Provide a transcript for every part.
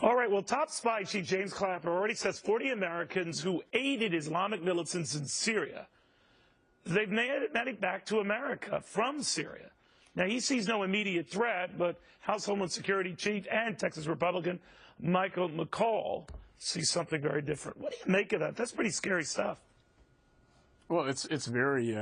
All right, well, top spy chief James Clapper already says 40 Americans who aided Islamic militants in Syria, they've made it back to America from Syria. Now, he sees no immediate threat, but House Homeland Security Chief and Texas Republican McCaul sees something very different. What do you make of that? That's pretty scary stuff. Well, it's very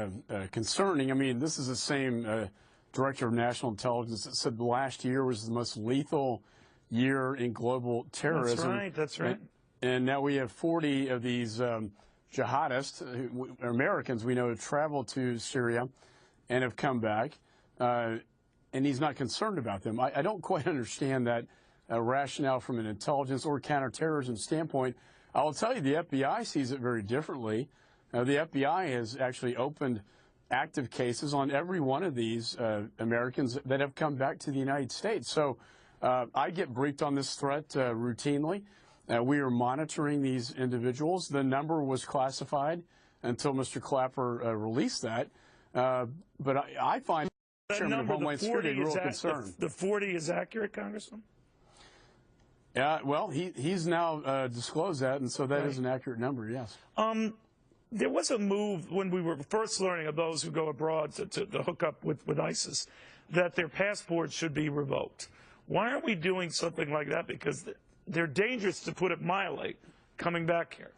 concerning. I mean, this is the same director of national intelligence that said last year was the most lethal year in global terrorism. That's right. And now we have 40 of these jihadists, Americans we know, have traveled to Syria and have come back. And he's not concerned about them. I don't quite understand that rationale from an intelligence or counterterrorism standpoint. I will tell you the FBI sees it very differently. The FBI has actually opened active cases on every one of these Americans that have come back to the United States. So I get briefed on this threat routinely. We are monitoring these individuals. The number was classified until Mr. Clapper released that. But I find that Chairman of number, Homeland Security, a real concern. The 40 is accurate, Congressman? Yeah, well, he's now disclosed that, and so that is an accurate number, yes. There was a move when we were first learning of those who go abroad to hook up with ISIS, that their passports should be revoked. Why aren't we doing something like that? Because they're dangerous, to put it mildly, coming back here.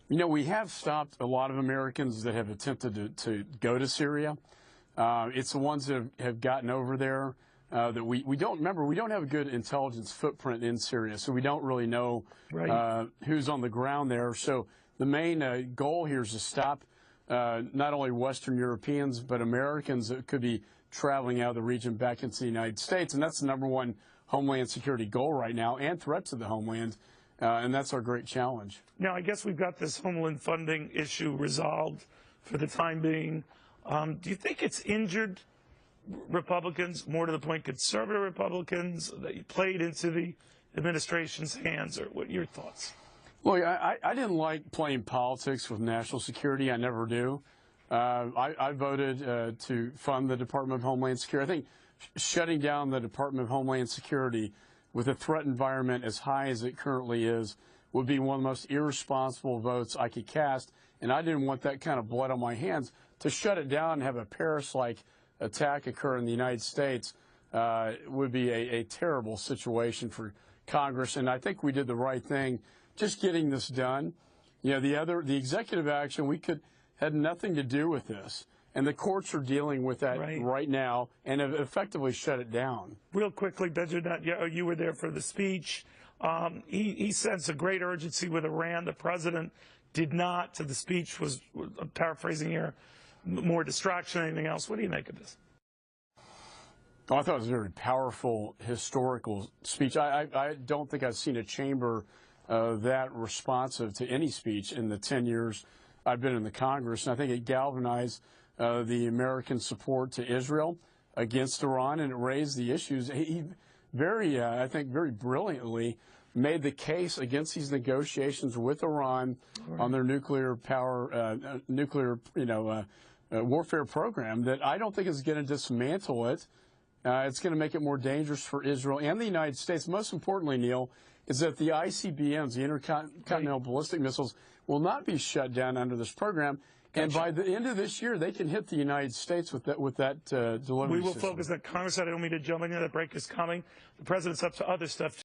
You know, we have stopped a lot of Americans that have attempted to go to Syria. It's the ones that have gotten over there that we don't remember. We don't have a good intelligence footprint in Syria, so we don't really know who's on the ground there. So the main goal here is to stop not only Western Europeans, but Americans that could be traveling out of the region back into the United States. And that's the #1 Homeland Security goal right now, and threat to the homeland. And that's our great challenge. Now, I guess we've got this homeland funding issue resolved for the time being. Do you think it's injured Republicans, more to the point conservative Republicans, that you played into the administration's hands? Or what are your thoughts? Look, I didn't like playing politics with national security. I never do. I voted to fund the Department of Homeland Security. I think shutting down the Department of Homeland Security with a threat environment as high as it currently is would be one of the most irresponsible votes I could cast, and I didn't want that kind of blood on my hands. To shut it down and have a Paris-like attack occur in the United States would be a terrible situation for Congress, and I think we did the right thing just getting this done. You know, the executive action, had nothing to do with this. And the courts are dealing with that right now and have effectively shut it down. Real quickly, Benjamin, you were there for the speech. He sensed a great urgency with Iran. The president did not. So the speech was, I'm paraphrasing here, more distraction than anything else. What do you make of this? Oh, I thought it was a very powerful, historical speech. I don't think I've seen a chamber that responsive to any speech in the 10 years I've been in the Congress. And I think it galvanized the American support to Israel against Iran, and it raised the issues. He I think very brilliantly made the case against these negotiations with Iran on their nuclear power, warfare program that I don't think is going to dismantle it. It's going to make it more dangerous for Israel and the United States. Most importantly, Neil, is that the ICBMs, the intercontinental ballistic missiles, will not be shut down under this program. And by the end of this year, they can hit the United States with that delivery We will system. focus on Congress. I don't mean to jump in. That break is coming. The president's up to other stuff.